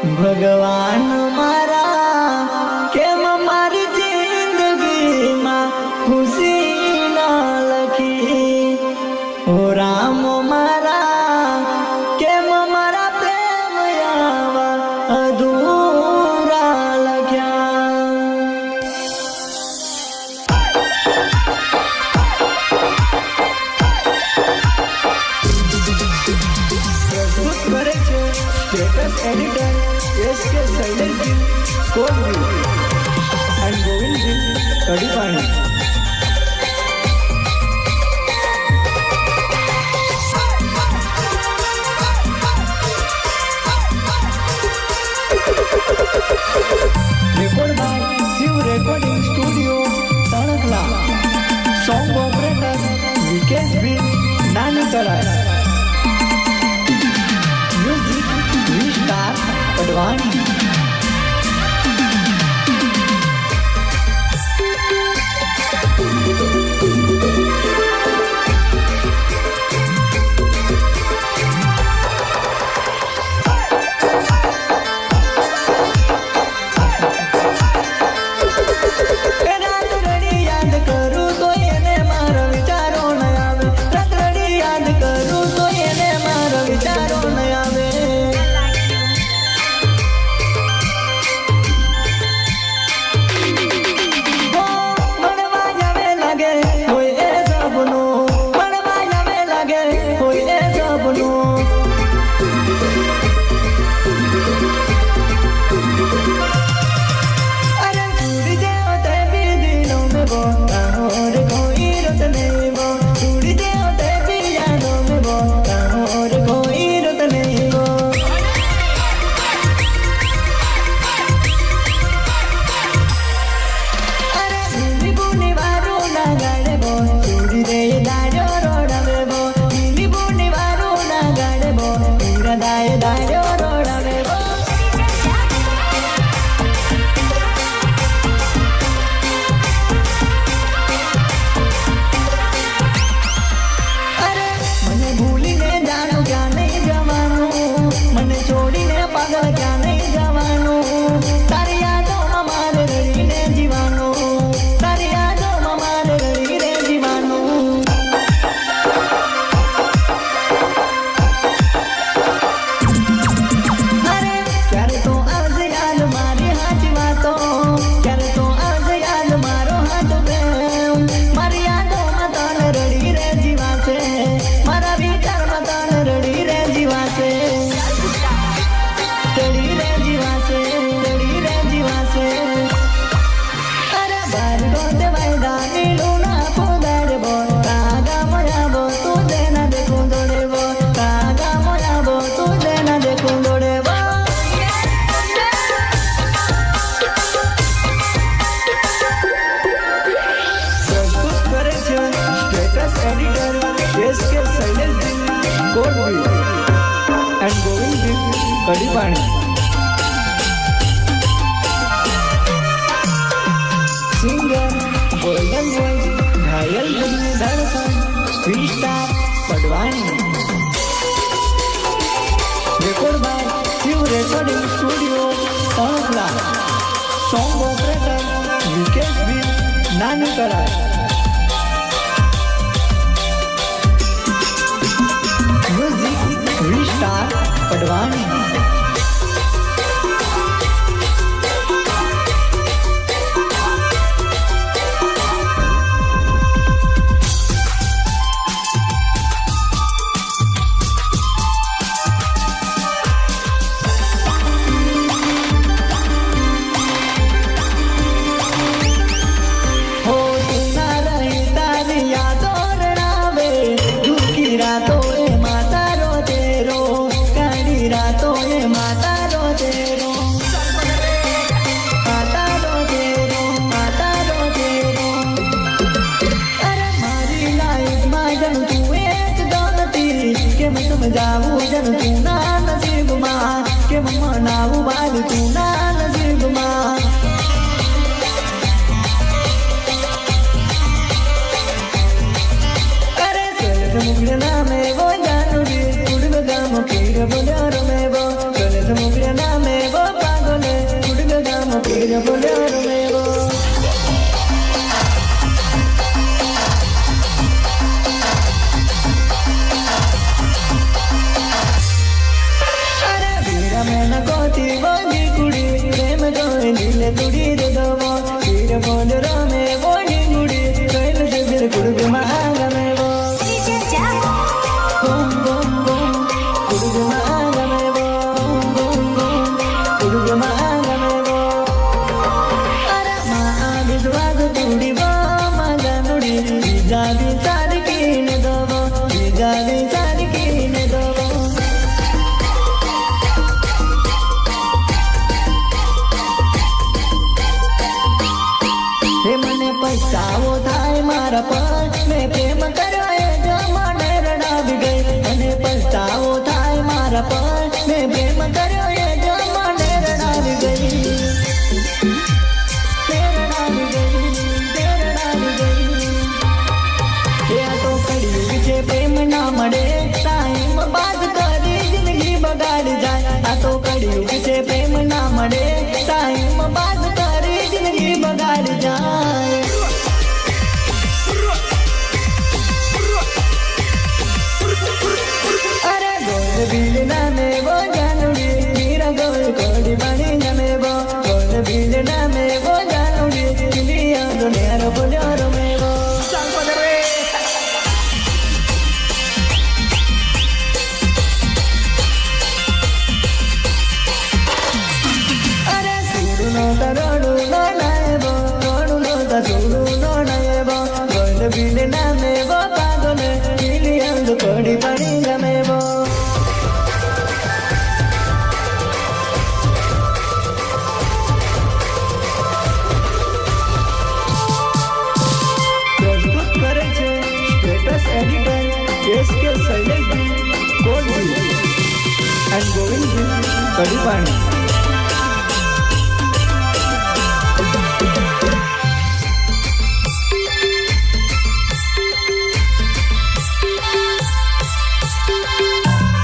ભગવાન મારા કેમ મારી જિંદગીમાં ખુશી ના લખી ઓ રામ મારા કેમ મારા પ્રેમ આવા અધૂરા લખ્યા પ્રસ્તુત કરે છે status editor SK Silentજી Coldview and Govindji Kadipani. Record by Shiv Recording Studio, Tanakla. Song operator Vikesh B. Nanikara. Music V-Star Advani. SK Silentji Coldview and Govindji Kadipani. Singer Golden Voice Ghayal Dil Mein Dhadkan V-Star Advani. Record by Shiv Recording Studio, Tanakla. Song operator Vikesh B. Nanikara. Music V-Star Advani. जाऊं जन तू ना नसीब मां के मनाऊ बाल तू ना नसीब मां अरे चल मुगले ना में वो जानू रे उड़ गाम के बोलो रे में वो चल मुगले ना में वो મોટી બોલી કુડી પ્રેમ જોઈ દિલ તુડી દે દવો તીર બોલ રમે બોલી કુડી કઈલ દે બિર કુડ માંગમે વો બમ બમ બમ કુડ માંગમે વો બમ બમ કુડ માંગમે વો અરે મા વિધવા તુડી વો મગા નુડી બીજા વિચાર કીને દવો બીજા વિચાર કીને દવો મને પૈસાઓ થાય મારા પર મેં પ્રેમ કર્યો એ જમાને રડાવી ગઈ મને પૈસાઓ થાય મારા પર મેં પ્રેમ કર્યો એ જમાને રડાવી ગઈ રડાવી ગઈ એ તો કળિયુગ છે પ્રેમ ના મળે ટાઈમ બાદ કરી જિંદગી બગાડી જાય આ તો કળિયુગ છે પ્રેમ ના મળે ટાઈમ બાદ કરી જિંદગી બગાડી જાય અરે ગોલ બિલ નામે વો જાનુડી મીરા ગોલ કોડી બની જમે વો ગોલ બિલ નામે વો જાનુડી દિલિયા દુનિયા રો બોલ્યો રમે વો અરે સુડું નો તરોડું નો નાયવો રોડું નો તસુડું નો નાયવો ગોલ બિલ નામે વો પાગલ દિલિયા કોડી બની જમે વો પ્રસ્તુત કરે છે status editor SK શૈલેષજી કોટજી and Govindji કડીપાણી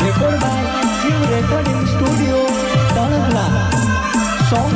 record by Shiv recording studio Tankhala song